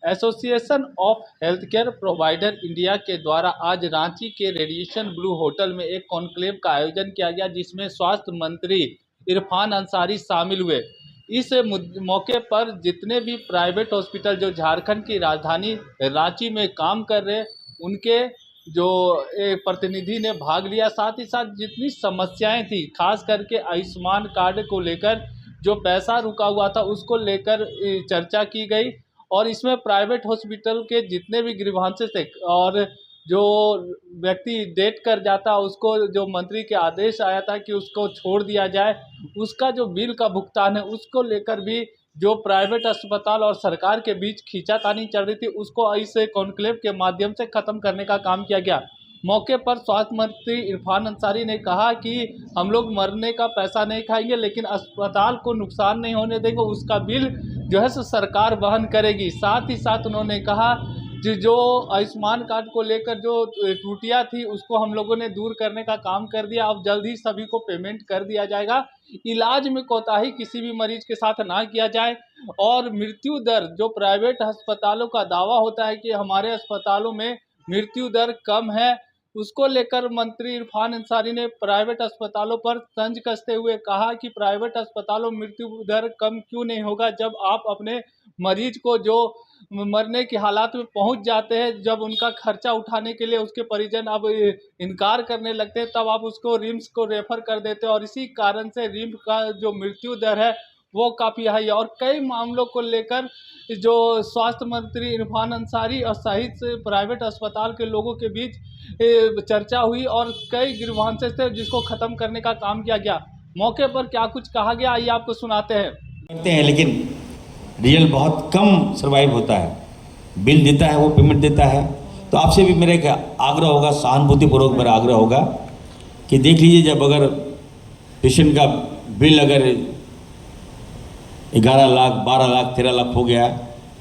Association of health care provider India के द्वारा आज रांची के रेडिएशन ब्लू होटल में एक कॉन्क्लेव का आयोजन किया गया, जिसमें स्वास्थ्य मंत्री इरफान अंसारी शामिल हुए। इस मौके पर जितने भी प्राइवेट हॉस्पिटल जो झारखंड की राजधानी रांची में काम कर रहे, उनके जो प्रतिनिधि ने भाग लिया। साथ ही साथ जितनी समस्याएं थी, खास करके आयुष्मान कार्ड को लेकर जो पैसा रुका हुआ था, उसको लेकर चर्चा की गई। और इसमें प्राइवेट हॉस्पिटल के जितने भी ग्रीवांसेस थे और जो व्यक्ति डेथ कर जाता, उसको जो मंत्री के आदेश आया था कि उसको छोड़ दिया जाए, उसका जो बिल का भुगतान है, उसको लेकर भी जो प्राइवेट अस्पताल और सरकार के बीच खींचातानी चल रही थी, उसको इस कॉन्क्लेव के माध्यम से ख़त्म करने का काम किया गया। मौके पर स्वास्थ्य मंत्री इरफान अंसारी ने कहा कि हम लोग मरने का पैसा नहीं खाएंगे, लेकिन अस्पताल को नुकसान नहीं होने देंगे, उसका बिल जो है सो सरकार वहन करेगी। साथ ही साथ उन्होंने कहा जो आयुष्मान कार्ड को लेकर जो त्रुटियां थी, उसको हम लोगों ने दूर करने का काम कर दिया। अब जल्द ही सभी को पेमेंट कर दिया जाएगा। इलाज में कोताही किसी भी मरीज के साथ ना किया जाए। और मृत्यु दर, जो प्राइवेट अस्पतालों का दावा होता है कि हमारे अस्पतालों में मृत्यु दर कम है, उसको लेकर मंत्री इरफान अंसारी ने प्राइवेट अस्पतालों पर तंज कसते हुए कहा कि प्राइवेट अस्पतालों में मृत्यु दर कम क्यों नहीं होगा, जब आप अपने मरीज को जो मरने की हालात में पहुंच जाते हैं, जब उनका खर्चा उठाने के लिए उसके परिजन अब इनकार करने लगते हैं, तब आप उसको रिम्स को रेफर कर देते हैं। और इसी कारण से रिम्स का जो मृत्यु दर है वो काफ़ी हाई है। और कई मामलों को लेकर जो स्वास्थ्य मंत्री इरफान अंसारी और सहित प्राइवेट अस्पताल के लोगों के बीच चर्चा हुई और कई ग्रीवांसेस थे जिसको ख़त्म करने का काम किया गया। मौके पर क्या कुछ कहा गया, आइए आपको सुनाते हैं। लेकिन रिजल्ट बहुत कम सर्वाइव होता है, बिल देता है, वो पेमेंट देता है। तो आपसे भी मेरा एक आग्रह होगा, सहानुभूतिपूर्वक मेरा आग्रह होगा कि देख लीजिए, जब अगर पेशेंट का बिल अगर 11 लाख, 12 लाख, 13 लाख हो गया,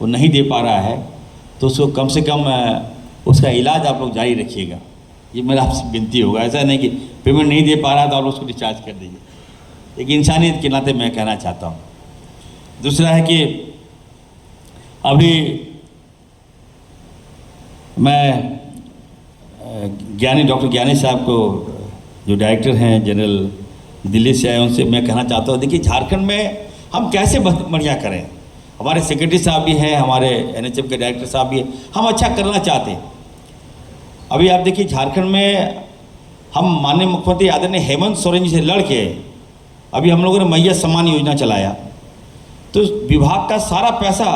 वो नहीं दे पा रहा है, तो उसको कम से कम उसका इलाज आप लोग जारी रखिएगा। ये मेरा आपसे विनती होगा। ऐसा नहीं कि पेमेंट नहीं दे पा रहा तो आप उसको डिस्चार्ज कर दीजिए। एक इंसानियत के नाते मैं कहना चाहता हूँ। दूसरा है कि अभी मैं डॉक्टर ज्ञानी साहब को, जो डायरेक्टर हैं जनरल दिल्ली से आए, उनसे मैं कहना चाहता हूँ, देखिए झारखंड में हम कैसे बढ़िया करें। हमारे सेक्रेटरी साहब भी हैं, हमारे NHM के डायरेक्टर साहब भी हैं, हम अच्छा करना चाहते हैं। अभी आप देखिए झारखंड में हम माननीय मुख्यमंत्री आदरणीय हेमंत सोरेन जी से लड़के अभी हम लोगों ने मैया सम्मान योजना चलाया, तो विभाग का सारा पैसा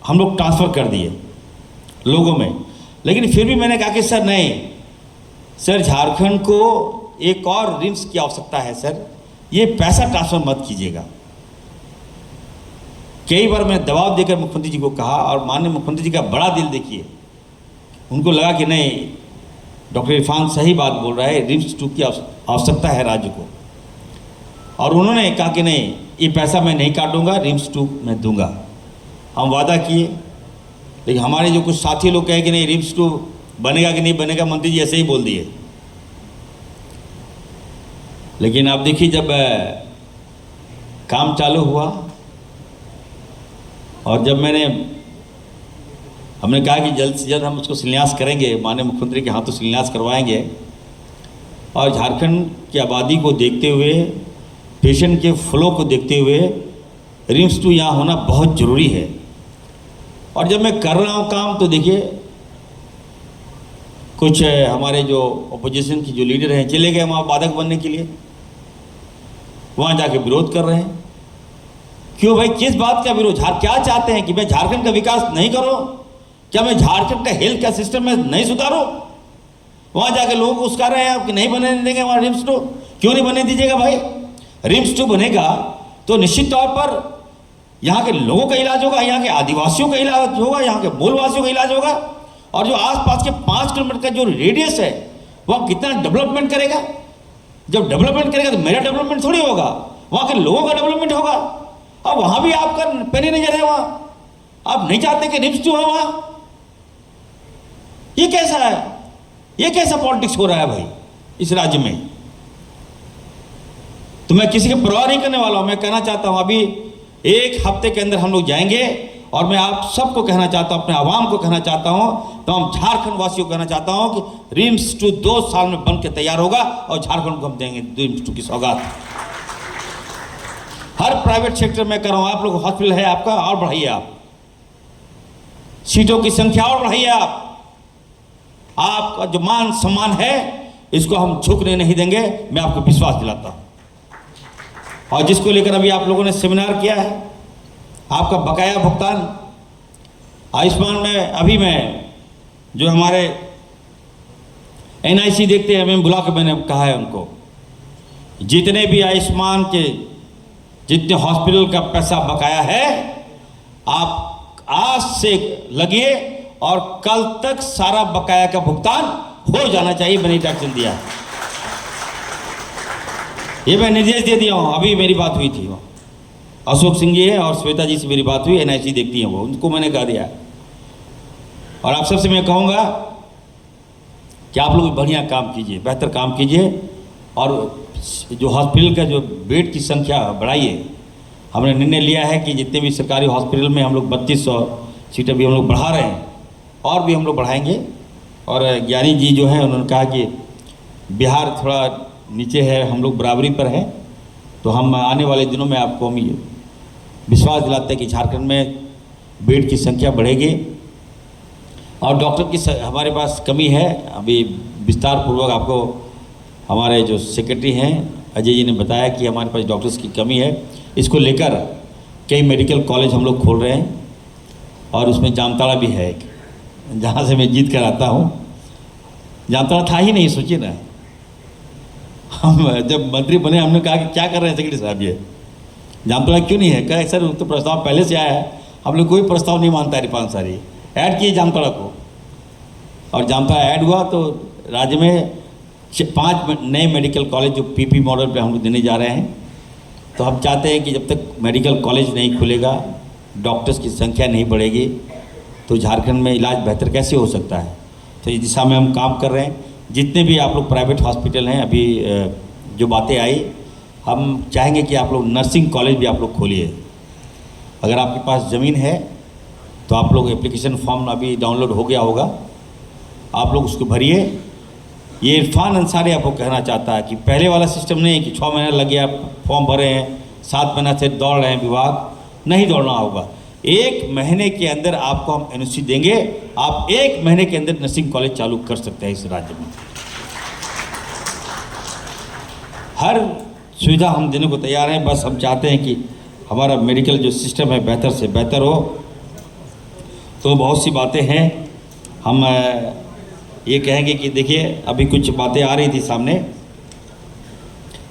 हम लोग ट्रांसफ़र कर दिए लोगों में। लेकिन फिर भी मैंने कहा कि सर नहीं, सर झारखंड को एक और रिम्स की आवश्यकता है सर, ये पैसा ट्रांसफ़र मत कीजिएगा। कई बार मैंने दबाव देकर मुख्यमंत्री जी को कहा, और माननीय मुख्यमंत्री जी का बड़ा दिल देखिए, उनको लगा कि नहीं, डॉक्टर इरफान सही बात बोल रहा है, रिम्स 2 की आवश्यकता है राज्य को। और उन्होंने कहा कि नहीं, ये पैसा मैं नहीं काटूंगा, रिम्स 2 मैं दूंगा। हम वादा किए, लेकिन हमारे जो कुछ साथी लोग कहे कि नहीं रिम्स 2 बनेगा कि नहीं बनेगा, मंत्री जी ऐसे ही बोल दिए। लेकिन आप देखिए, जब काम चालू हुआ और जब हमने कहा कि जल्द से जल्द हम उसको शिलान्यास करेंगे, माननीय मुख्यमंत्री के हाथों शिलान्यास करवाएंगे, और झारखंड की आबादी को देखते हुए, पेशेंट के फ्लो को देखते हुए रिम्स 2 यहाँ होना बहुत ज़रूरी है। और जब मैं कर रहा हूँ काम, तो देखिए कुछ हमारे जो अपोजिशन की जो लीडर हैं चले गए वहाँ बाधक बनने के लिए, वहाँ जाके विरोध कर रहे हैं। क्यों भाई, किस बात का विरोध? क्या चाहते हैं कि मैं झारखंड का विकास नहीं करूँ? क्या मैं झारखंड का हेल्थ का सिस्टम में नहीं सुधारूँ? वहाँ जाके लोगों को उसका रहे हैं आप कि नहीं बनने देंगे वहाँ रिम्स 2। क्यों नहीं बनने दीजिएगा भाई? रिम्स 2 बनेगा तो निश्चित तौर पर यहाँ के लोगों का इलाज होगा, यहाँ के आदिवासियों का इलाज होगा, यहाँ के मूलवासियों का इलाज होगा। और जो आसपास के 5 किलोमीटर का जो रेडियस है, वह कितना डेवलपमेंट करेगा। जब डेवलपमेंट करेगा तो मेरा डेवलपमेंट थोड़ी होगा, वहाँ के लोगों का डेवलपमेंट होगा। अब वहाँ भी आपका पैनी नजर है, वहाँ आप नहीं चाहते कि रिम्स 2 हो वहाँ। ये कैसा है? ये कैसा पॉलिटिक्स हो रहा है भाई इस राज्य में? तो मैं किसी की परवाह नहीं करने वाला हूं। मैं कहना चाहता हूं, अभी 1 हफ्ते के अंदर हम लोग जाएंगे और मैं आप सबको कहना चाहता हूँ, अपने आवाम को कहना चाहता हूँ, तो हम झारखंड वासियों को कहना चाहता हूँ कि रिम्स 2 2 साल में बन के तैयार होगा और झारखंड को हम देंगे रिम्स 2 की सौगात। हर प्राइवेट सेक्टर में कर रहा हूँ, आप लोग हॉस्पिटल है आपका, और बढ़ाइए आप सीटों की संख्या, और बढ़ाइए आपका जो मान सम्मान है इसको हम झुकने नहीं देंगे, मैं आपको विश्वास दिलाता हूँ। और जिसको लेकर अभी आप लोगों ने सेमिनार किया है, आपका बकाया भुगतान आयुष्मान में, अभी मैं जो हमारे NIC देखते हैं, मैं बुला के मैंने कहा है उनको, जितने भी आयुष्मान के जितने हॉस्पिटल का पैसा बकाया है, आप आज से लगिए और कल तक सारा बकाया का भुगतान हो जाना चाहिए। मैंने डायरेक्शन दिया, ये मैं निर्देश दे दिया हूँ। अभी मेरी बात हुई थी, अशोक सिंह जी है और श्वेता जी से मेरी बात हुई, NIC देखती हैं वो, उनको मैंने कह दिया। और आप सबसे मैं कहूँगा कि आप लोग बढ़िया काम कीजिए, बेहतर काम कीजिए, और जो हॉस्पिटल का जो बेड की संख्या बढ़ाइए। हमने निर्णय लिया है कि जितने भी सरकारी हॉस्पिटल में हम लोग 3200 सीटें भी हम लोग बढ़ा रहे हैं, और भी हम लोग बढ़ाएंगे। और ज्ञानी जी जो हैं उन्होंने कहा कि बिहार थोड़ा नीचे है, हम लोग बराबरी पर हैं, तो हम आने वाले दिनों में आपको हम ये विश्वास दिलाते हैं कि झारखंड में बेड की संख्या बढ़ेगी। और डॉक्टर की हमारे पास कमी है, अभी विस्तार पूर्वक आपको हमारे जो सेक्रेटरी हैं अजय जी ने बताया कि हमारे पास डॉक्टर्स की कमी है। इसको लेकर कई मेडिकल कॉलेज हम लोग खोल रहे हैं, और उसमें जामताड़ा भी है एक, जहाँ से मैं जीत कर आता हूँ। जामताड़ा था ही नहीं, सोचिए ना। हम जब मंत्री बने हमने कहा कि क्या कर रहे हैं सेक्रेटरी साहब, ये जामताड़ा क्यों नहीं है? कहा सर तो प्रस्ताव पहले से आया है, हम लोग कोई प्रस्ताव नहीं मानता है। रिपान सारी ऐड किए जामताड़ा को, और जामताड़ा ऐड हुआ तो राज्य में 5 नए मेडिकल कॉलेज जो PP मॉडल पे हम लोग देने जा रहे हैं। तो हम चाहते हैं कि जब तक मेडिकल कॉलेज नहीं खुलेगा, डॉक्टर्स की संख्या नहीं बढ़ेगी, तो झारखंड में इलाज बेहतर कैसे हो सकता है। तो इस दिशा में हम काम कर रहे हैं। जितने भी आप लोग प्राइवेट हॉस्पिटल हैं, अभी जो बातें आई, हम चाहेंगे कि आप लोग नर्सिंग कॉलेज भी आप लोग खोलिए। अगर आपके पास ज़मीन है तो आप लोग एप्लीकेशन फॉर्म अभी डाउनलोड हो गया होगा, आप लोग उसको भरिए। ये इरफान अंसारी आपको कहना चाहता है कि पहले वाला सिस्टम नहीं कि 6 महीना लग गया, फॉर्म भरे हैं, 7 महीना से दौड़ रहे हैं विभाग, नहीं दौड़ना होगा। 1 महीने के अंदर आपको हम NOC देंगे, आप 1 महीने के अंदर नर्सिंग कॉलेज चालू कर सकते हैं इस राज्य में। हर सुविधा हम देने को तैयार हैं, बस हम चाहते हैं कि हमारा मेडिकल जो सिस्टम है बेहतर से बेहतर हो। तो बहुत सी बातें हैं, हम ये कहेंगे कि देखिए अभी कुछ बातें आ रही थी सामने,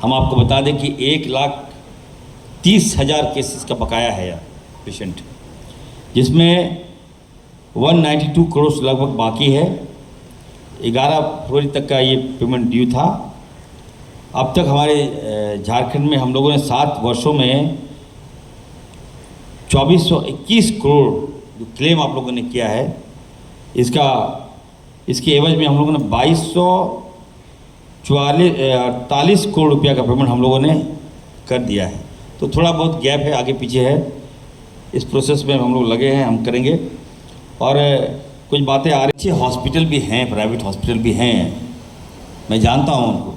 हम आपको बता दें कि 1,30,000 केसेस का बकाया है पेशेंट, जिसमें 192 करोड़ लगभग बाकी है। 11 फरवरी तक का ये पेमेंट ड्यू था। अब तक हमारे झारखंड में हम लोगों ने 7 वर्षों में 2421 करोड़ जो क्लेम आप लोगों ने किया है, इसके एवज में हम लोगों ने 2248 करोड़ रुपया का पेमेंट हम लोगों ने कर दिया है। तो थोड़ा बहुत गैप है, आगे पीछे है, इस प्रोसेस में हम लोग लगे हैं, हम करेंगे। और कुछ बातें आ रही, अच्छे हॉस्पिटल भी हैं, प्राइवेट हॉस्पिटल भी हैं, मैं जानता हूँ उनको।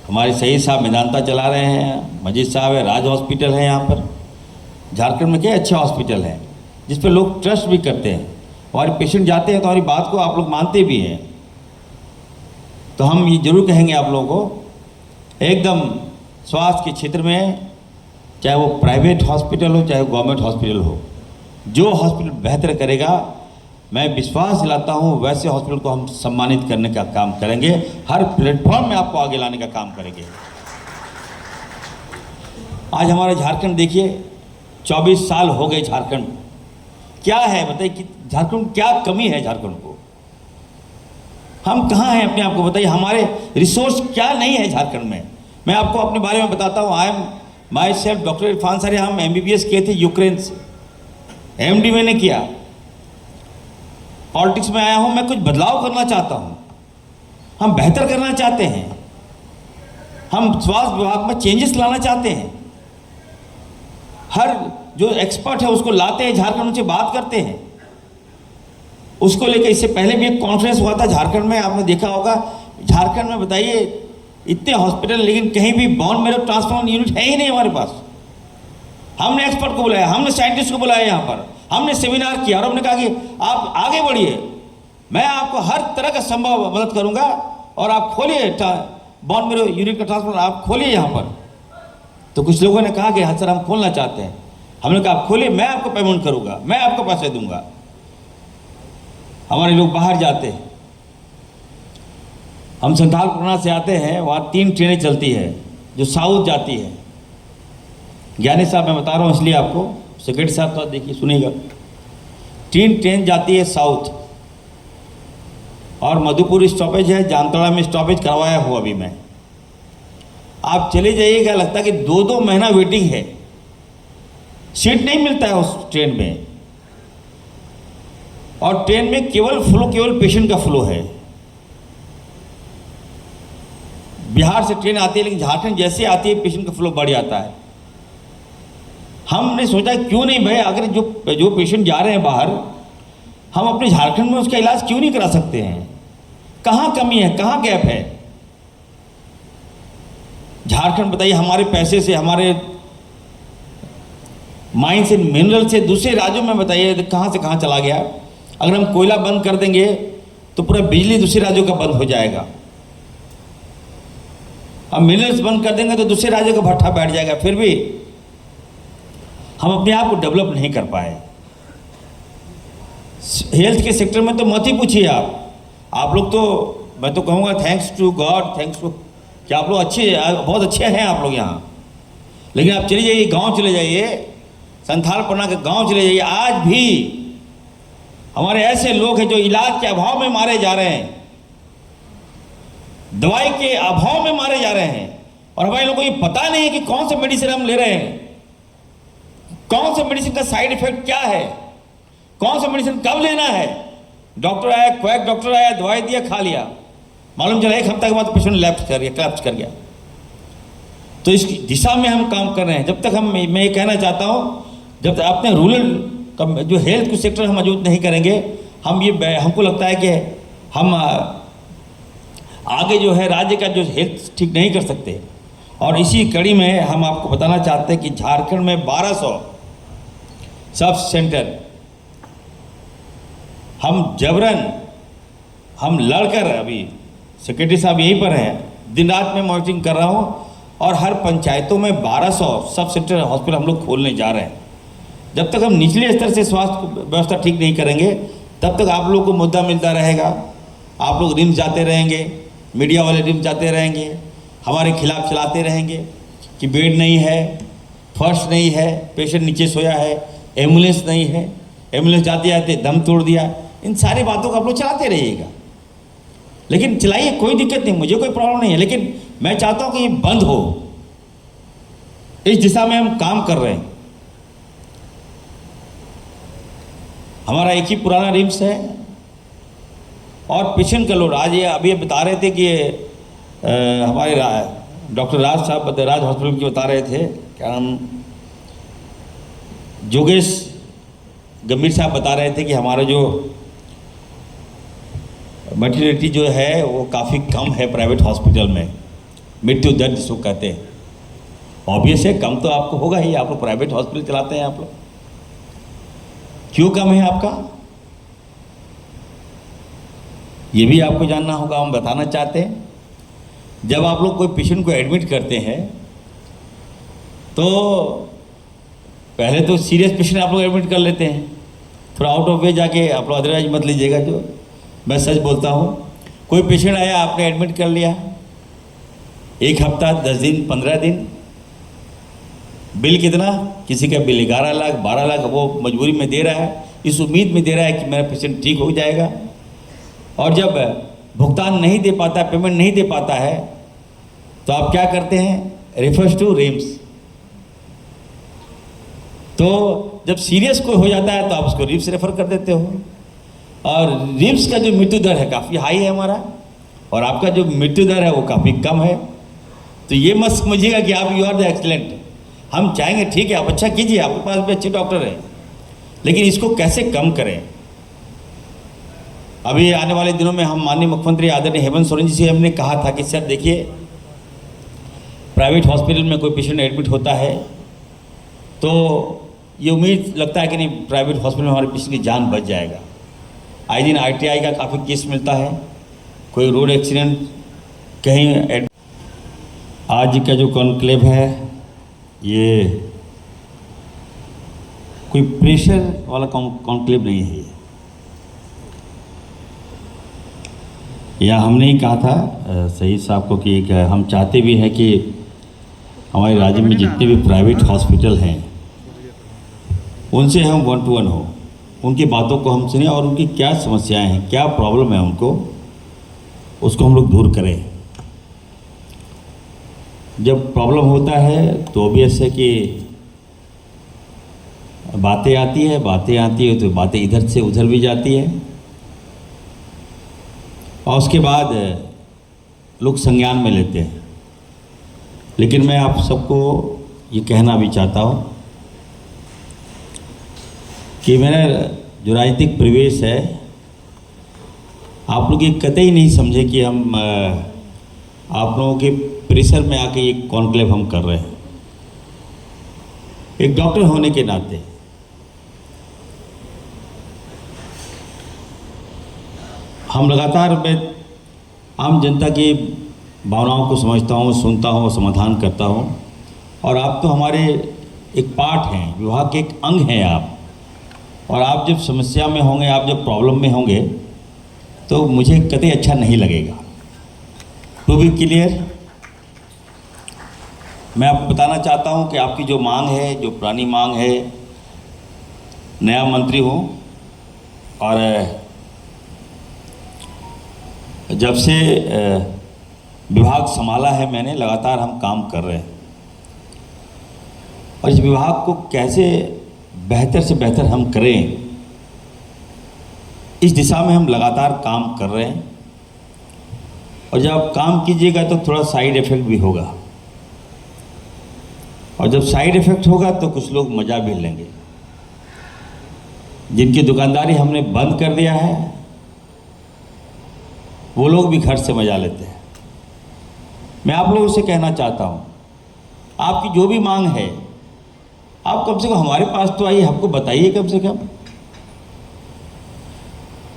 हमारे सही साहब मेदांता चला रहे हैं, मजीद साहब है, राज हॉस्पिटल है। यहाँ पर झारखंड में क्या अच्छे हॉस्पिटल हैं जिस पर लोग ट्रस्ट भी करते हैं। हमारे पेशेंट जाते हैं तो हमारी बात को आप लोग मानते भी हैं। तो हम ये जरूर कहेंगे आप लोगों को, एकदम स्वास्थ्य के क्षेत्र में, चाहे वो प्राइवेट हॉस्पिटल हो चाहे गवर्नमेंट हॉस्पिटल हो, जो हॉस्पिटल बेहतर करेगा, मैं विश्वास दिलाता हूँ वैसे हॉस्पिटल को हम सम्मानित करने का काम करेंगे। हर प्लेटफॉर्म में आपको आगे लाने का काम करेंगे। आज हमारा झारखंड देखिए, 24 साल हो गए झारखंड, क्या है बताइए कि झारखंड क्या कमी है झारखंड को? हम कहाँ हैं अपने आप को बताइए, हमारे रिसोर्स क्या नहीं है झारखंड में? मैं आपको अपने बारे में बताता हूँ। I am my self doctor Irfan सारी, हम MBBS किए थे यूक्रेन से, MD मैंने किया, पॉलिटिक्स में आया हूँ। मैं कुछ बदलाव करना चाहता हूँ, हम बेहतर करना चाहते हैं, हम स्वास्थ्य विभाग में चेंजेस लाना चाहते हैं। हर जो एक्सपर्ट है उसको लाते हैं झारखंड, उनसे बात करते हैं उसको लेकर। इससे पहले भी एक कॉन्फ्रेंस हुआ था झारखंड में, आपने देखा होगा। झारखंड में बताइए इतने हॉस्पिटल, लेकिन कहीं भी बोन मैरो ट्रांसप्लांट यूनिट है ही नहीं हमारे पास। हमने एक्सपर्ट को बुलाया, हमने साइंटिस्ट को बुलाया यहाँ पर, हमने सेमिनार किया और हमने कहा कि आप आगे बढ़िए, मैं आपको हर तरह का संभव मदद करूंगा और आप खोलिए बोन मैरो यूनिट का ट्रांसप्लांट, आप खोलिए यहाँ पर। तो कुछ लोगों ने कहा कि हाँ सर हम खोलना चाहते हैं। हमने कहा आप खोलिए, मैं आपको पेमेंट करूंगा, मैं आपको पैसे दूंगा। हमारे लोग बाहर जाते हैं, हम संथालपना से आते हैं, वहाँ 3 ट्रेनें चलती है जो साउथ जाती है। ज्ञानी साहब मैं बता रहा हूँ इसलिए आपको, सेक्रेटरी साहब तो देखिए सुनिएगा। 3 ट्रेन जाती है साउथ और मधुपुर स्टॉपेज है, जामताड़ा में स्टॉपेज करवाया हुआ अभी मैं। आप चले जाइएगा, लगता है कि 2-2 महीना वेटिंग है, सीट नहीं मिलता है उस ट्रेन में। और ट्रेन में केवल पेशेंट का फ्लो है। बिहार से ट्रेन आती है, लेकिन झारखंड जैसे आती है पेशेंट का फ्लो बढ़ जाता है। हमने सोचा क्यों नहीं भाई, अगर जो पेशेंट जा रहे हैं बाहर, हम अपने झारखंड में उसका इलाज क्यों नहीं करा सकते हैं? कहाँ कमी है, कहाँ गैप है? झारखंड बताइए हमारे पैसे से, हमारे माइन से, मिनरल से दूसरे राज्यों में बताइए कहाँ से कहाँ चला गया। अगर हम कोयला बंद कर देंगे तो पूरा बिजली दूसरे राज्यों का बंद हो जाएगा। हम मिनरल्स बंद कर देंगे तो दूसरे राज्यों का भट्ठा बैठ जाएगा। फिर भी हम अपने आप को डेवलप नहीं कर पाए। हेल्थ के सेक्टर में तो मत ही पूछिए आप लोग तो, मैं तो कहूँगा thanks to God, thanks to कि आप लोग बहुत अच्छे हैं आप लोग यहाँ। लेकिन आप चले जाइए, गांव चले जाइए, संथालपना के गांव चले जाइए, आज भी हमारे ऐसे लोग हैं जो इलाज के अभाव में मारे जा रहे हैं, दवाई के अभाव में मारे जा रहे हैं। और हमारे लोगों को ये पता नहीं है कि कौन सा मेडिसिन हम ले रहे हैं, कौन सा मेडिसिन का साइड इफेक्ट क्या है, कौन सा मेडिसिन कब लेना है। डॉक्टर आया, क्वैक डॉक्टर आया, दवाई दिया, खा लिया, मालूम चला 1 हफ्ते के बाद पेशेंट कोलैप्स कर गया। तो इस दिशा में हम काम कर रहे हैं। जब तक मैं ये कहना चाहता हूँ, जब तक अपने रूरल जो हेल्थ को सेक्टर हम मजबूत नहीं करेंगे, हमको लगता है कि हम आगे जो है राज्य का जो हेल्थ ठीक नहीं कर सकते। और इसी कड़ी में हम आपको बताना चाहते हैं कि झारखंड में 1200 सब सेंटर हम जबरन हम लड़कर, अभी सेक्रेटरी साहब यहीं पर हैं, दिन रात में मॉनिटरिंग कर रहा हूँ, और हर पंचायतों में 1200 सब सेंटर हॉस्पिटल हम लोग खोलने जा रहे हैं। जब तक हम निचले स्तर से स्वास्थ्य व्यवस्था ठीक नहीं करेंगे, तब तक आप लोगों को मुद्दा मिलता रहेगा। आप लोग रिम्स जाते रहेंगे, मीडिया वाले रिम्स जाते रहेंगे, हमारे खिलाफ चलाते रहेंगे कि बेड नहीं है, फर्श नहीं है, पेशेंट नीचे सोया है, एम्बुलेंस नहीं है, एम्बुलेंस जाते जाते दम तोड़ दिया। इन सारी बातों को आप लोग चलाते रहिएगा। लेकिन चलाइए, कोई दिक्कत नहीं, मुझे कोई प्रॉब्लम नहीं है, लेकिन मैं चाहता हूँ कि ये बंद हो। इस दिशा में हम काम कर रहे हैं। हमारा एक ही पुराना रिम्स है और पेशेंट का लोड, आज ये अभी बता रहे थे कि हमारे डॉक्टर राज साहब राज हॉस्पिटल की बता रहे थे, क्या नाम, जोगेश गंभीर साहब बता रहे थे कि हमारा जो मर्टिलिटी जो है वो काफ़ी कम है प्राइवेट हॉस्पिटल में, मृत्यु दर जिसको कहते हैं। ऑब्वियस है, कम तो आपको होगा ही, आप लोग प्राइवेट हॉस्पिटल चलाते हैं। आप लोग क्यों कम है आपका, ये भी आपको जानना होगा, हम बताना चाहते हैं। जब आप लोग कोई पेशेंट को एडमिट करते हैं तो पहले तो सीरियस पेशेंट आप लोग एडमिट कर लेते हैं, थोड़ा आउट ऑफ वे जाके, आप लोग अदरवाइज मत लीजिएगा, जो मैं सच बोलता हूँ। कोई पेशेंट आया, आपने एडमिट कर लिया, 1 हफ्ता, 10 दिन, 15 दिन, बिल कितना, किसी का बिल 11 लाख 12 लाख, वो मजबूरी में दे रहा है, इस उम्मीद में दे रहा है कि मेरा पेशेंट ठीक हो जाएगा। और जब भुगतान नहीं दे पाता, पेमेंट नहीं दे पाता है, तो आप क्या करते हैं, रेफर्स टू रिम्स। तो जब सीरियस कोई हो जाता है तो आप उसको रिम्स रेफर कर देते हो। और रिम्स का जो मृत्यु दर है काफ़ी हाई है हमारा, और आपका जो मृत्यु दर है वो काफ़ी कम है। तो ये मत समझिएगा कि आप यू आर द एक्सीलेंट। हम चाहेंगे ठीक है, आप अच्छा कीजिए, आपके पास भी अच्छे डॉक्टर हैं, लेकिन इसको कैसे कम करें। अभी आने वाले दिनों में हम माननीय मुख्यमंत्री आदरणीय हेमंत सोरेन जी से हमने कहा था कि सर देखिए, प्राइवेट हॉस्पिटल में कोई पेशेंट एडमिट होता है तो ये उम्मीद लगता है कि नहीं, प्राइवेट हॉस्पिटल में हमारे पेशेंट की जान बच जाएगा। आए दिन ITI का काफ़ी केस मिलता है, कोई रोड एक्सीडेंट कहीं। आज का जो कॉन्क्लेव है ये कोई प्रेशर वाला कॉन्क्लेव नहीं है। या हमने ही कहा था सही साहब को कि हम चाहते भी हैं कि हमारे राज्य में जितने भी प्राइवेट हॉस्पिटल हैं उनसे हम 1 to 1 हो, उनकी बातों को हम सुने और उनकी क्या समस्याएं हैं, क्या प्रॉब्लम है उनको, उसको हम लोग दूर करें। जब प्रॉब्लम होता है तो ऑब्वियस है कि बातें आती है तो बातें इधर से उधर भी जाती है और उसके बाद लोग संज्ञान में लेते हैं। लेकिन मैं आप सबको ये कहना भी चाहता हूँ कि मेरा जो राजनीतिक परिवेश है, आप लोग ये कतई नहीं समझे कि हम आप लोगों के प्रेशर में आके ये कॉन्क्लेव हम कर रहे हैं। एक डॉक्टर होने के नाते हम लगातार, मैं आम जनता की भावनाओं को समझता हूँ, सुनता हूँ, समाधान करता हूँ, और आप तो हमारे एक पार्ट हैं, विभाग के एक अंग हैं आप। और आप जब समस्या में होंगे, आप जब प्रॉब्लम में होंगे तो मुझे कतई अच्छा नहीं लगेगा। टू बी क्लियर, मैं आपको बताना चाहता हूँ कि आपकी जो मांग है, जो पुरानी मांग है, नया मंत्री हूँ और जब से विभाग संभाला है मैंने, लगातार हम काम कर रहे हैं और इस विभाग को कैसे बेहतर से बेहतर हम करें, इस दिशा में हम लगातार काम कर रहे हैं। और जब आप काम कीजिएगा तो थोड़ा साइड इफ़ेक्ट भी होगा, और जब साइड इफ़ेक्ट होगा तो कुछ लोग मज़ा भी लेंगे। जिनकी दुकानदारी हमने बंद कर दिया है वो लोग भी घर से मज़ा लेते हैं। मैं आप लोगों से कहना चाहता हूँ, आपकी जो भी मांग है आप कम से कम हमारे पास तो आइए, हमको बताइए कम से कम।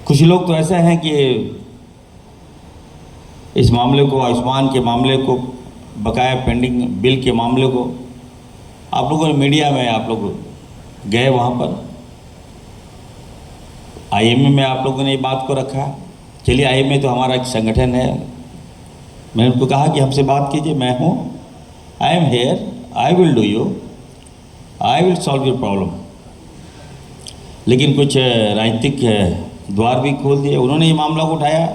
कुछ लोग तो ऐसा हैं कि इस मामले को, आयुष्मान के मामले को, बकाया पेंडिंग बिल के मामले को, आप लोगों ने मीडिया में आप लोग गए, वहाँ पर IMA में आप लोगों ने ये बात को रखा। चलिए, IMA तो हमारा एक संगठन है, मैंने उनको कहा कि हमसे बात कीजिए, मैं हूँ, I am here, I will do you, I will solve your problem. लेकिन कुछ राजनीतिक द्वार भी खोल दिए, उन्होंने ये मामला को उठाया।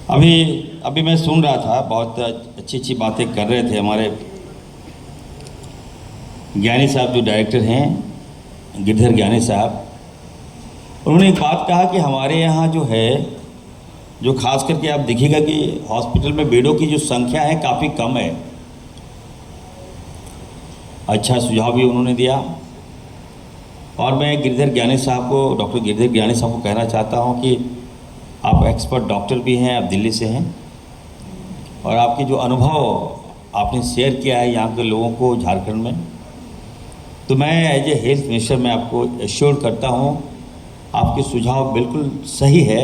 अभी मैं सुन रहा था, बहुत अच्छी अच्छी बातें कर रहे थे हमारे ज्ञानी साहब, जो डायरेक्टर हैं गिरधर ज्ञानी साहब। उन्होंने एक बात कहा कि हमारे यहाँ जो है, जो खास करके आप देखिएगा कि हॉस्पिटल में बेडों की जो संख्या है काफ़ी कम है। अच्छा सुझाव भी उन्होंने दिया। और मैं गिरधर ज्ञानी साहब को, डॉक्टर गिरधर ज्ञानी साहब को कहना चाहता हूँ कि आप एक्सपर्ट डॉक्टर भी हैं, आप दिल्ली से हैं, और आपके जो अनुभव आपने शेयर किया है यहाँ के लोगों को झारखंड में, तो मैं एज ए हेल्थ मिनिस्टर मैं आपको एश्योर करता हूँ आपके सुझाव बिल्कुल सही है।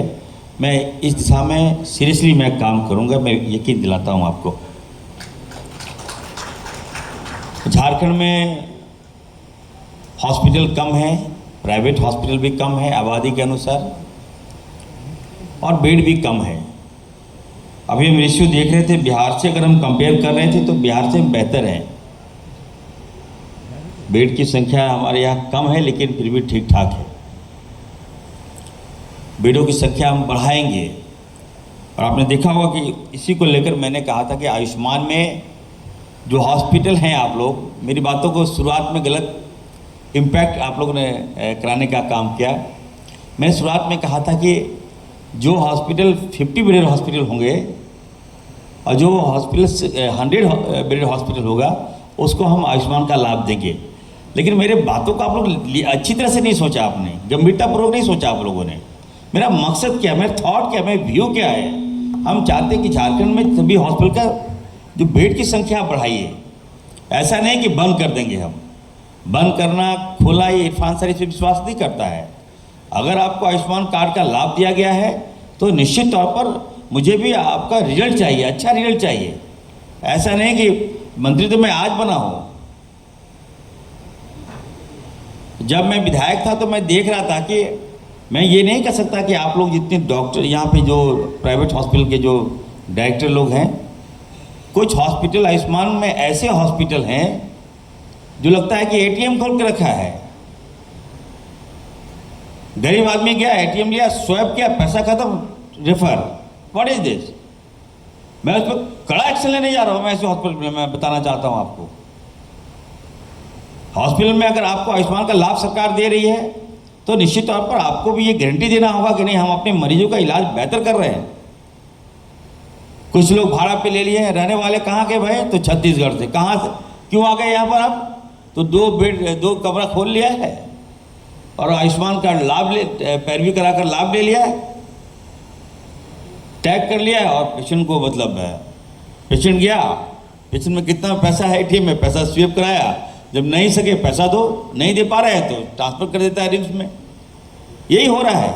मैं इस दिशा में सीरियसली मैं काम करूँगा, मैं यकीन दिलाता हूँ आपको। झारखंड में हॉस्पिटल कम है, प्राइवेट हॉस्पिटल भी कम है आबादी के अनुसार, और बेड भी कम है। अभी हम रेशियो देख रहे थे, बिहार से अगर हम कंपेयर कर रहे थे तो बिहार से बेहतर है। बेड की संख्या हमारे यहाँ कम है लेकिन फिर भी ठीक ठाक है। बेडों की संख्या हम बढ़ाएंगे। और आपने देखा होगा कि इसी को लेकर मैंने कहा था कि आयुष्मान में जो हॉस्पिटल हैं, आप लोग मेरी बातों को शुरुआत में गलत इम्पैक्ट आप लोगों ने कराने का काम किया। मैंने शुरुआत में कहा था कि जो हॉस्पिटल 50 बेडेड हॉस्पिटल होंगे और जो हॉस्पिटल 100 बेडेड हॉस्पिटल होगा, उसको हम आयुष्मान का लाभ देंगे। लेकिन मेरे बातों को आप लोग अच्छी तरह से नहीं सोचा, आपने गंभीरतापूर्वक नहीं सोचा आप लोगों ने। मेरा मकसद क्या, मेरा थॉट क्या, मेरा व्यू क्या है। हम चाहते हैं कि झारखंड में सभी हॉस्पिटल का जो बेड की संख्या बढ़ाइए। ऐसा नहीं कि बंद कर देंगे हम, बंद करना खुला, ये इरफान सर इस पर विश्वास नहीं करता है। अगर आपको आयुष्मान कार्ड का लाभ दिया गया है तो निश्चित तौर पर मुझे भी आपका रिजल्ट चाहिए, अच्छा रिजल्ट चाहिए। ऐसा नहीं कि मंत्री तो मैं आज बना हूँ, जब मैं विधायक था तो मैं देख रहा था कि मैं ये नहीं कह सकता कि आप लोग जितने डॉक्टर यहाँ पे जो प्राइवेट हॉस्पिटल के जो डायरेक्टर लोग हैं, कुछ हॉस्पिटल आयुष्मान में ऐसे हॉस्पिटल हैं जो लगता है कि एटीएम खोल के रखा है। गरीब आदमी गया, एटीएम लिया, स्वैप किया, पैसा खत्म, रेफर। What is this? मैं उस पर कड़ा एक्शन लेने जा रहा हूँ। मैं ऐसे हॉस्पिटल में मैं बताना चाहता हूँ आपको, हॉस्पिटल में अगर आपको आयुष्मान का लाभ सरकार दे रही है तो निश्चित तौर पर आपको भी ये गारंटी देना होगा कि नहीं, हम अपने मरीजों का इलाज बेहतर कर रहे हैं। कुछ लोग भाड़ा पे ले लिए हैं, रहने वाले कहाँ के भाई? तो छत्तीसगढ़ से। कहाँ से, क्यों आ गए यहाँ पर आप? तो 2 कमरा खोल लिया है और आयुष्मान कार्ड लाभ ले, पैरवी कराकर लाभ ले लिया है, टैग कर लिया है और पेशेंट को मतलब है, पेशेंट गया, पेशेंट में कितना पैसा है एटीएम में, पैसा स्वीप कराया, जब नहीं सके पैसा दो, नहीं दे पा रहे हैं तो ट्रांसफर कर देता है रिम्स में। यही हो रहा है।